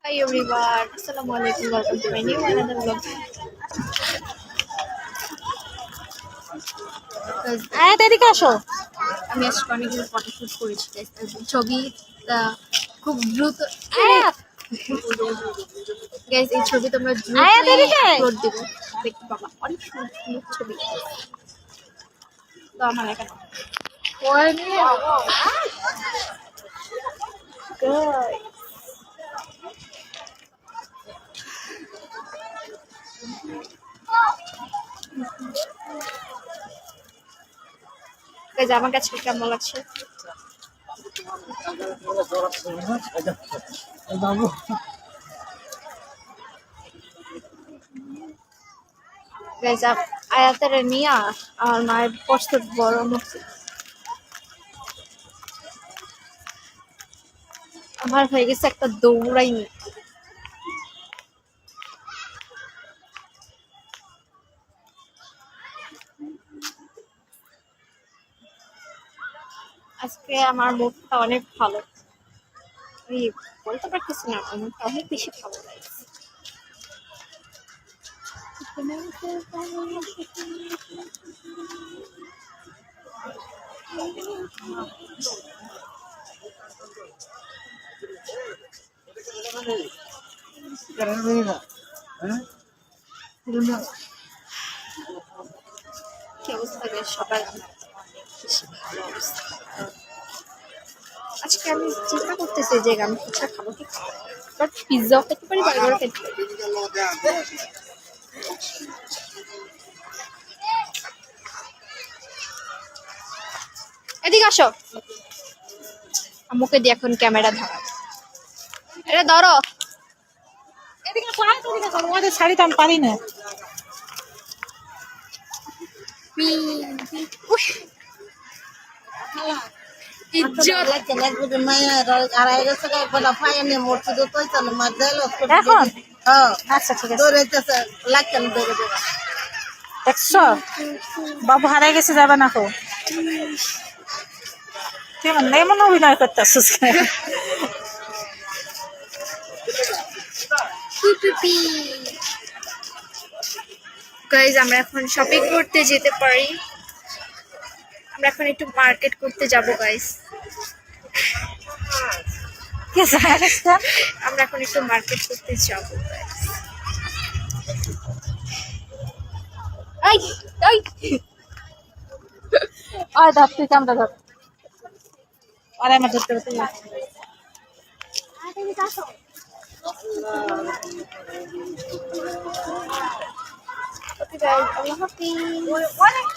Hi everyone, Assalamualaikum. Welcome to my new another vlog. Because এদিকে আসো। আমি আজকে অনেকগুলো ফটোশুট করেছি guys. ছবি খুব দ্রুত গাইস এই ছবি তোমরা দ্রুত আপলোড দিবে দেখতে পাবা অনেক সুন্দর সুন্দর ছবি তো আমার একা গাইস আমার কাছে কেমন লাগছে গাইস আয়াতের নিয়া আমার মায়ের কষ্ট বড় মসজিদ আমার হয়ে গেছে একটা দৌড়াইনি আজকে আমার মুডটা অনেক ভালো আমি বলতে পারতেছি না আমার মুডটা অনেক বেশি ভালো লাগছে কি অবস্থা বেশ সবার বেশি ভালো অবস্থা আজকে আমি চিন্তা করতেছি যে আমি পিঠা খাবো কি খাবো বাট পিৎজাও খেতে পারি বার্গারও খেতে পারি এদিকে আসো আম্মুকে দিয়ে এখন ক্যামেরা ধরা এটা ধরো এদিকে আমাদের শাড়ি তো আমি পারি না। আচ্ছা ঠিক আছে দেখছো বাবু হারাই গেছে যাবে না তো কেমন এমন অভিনয় করতেছিস গাইজ আমরা এখন শপিং করতে যেতে পারি আমরা এখন একটু মার্কেট করতে যাব গাইজ আমরা এখন একটু মার্কেট করতে যাব ধর তুই কামটা ধর আর আমার ধরতে হতে আল্লাহ হাফিজ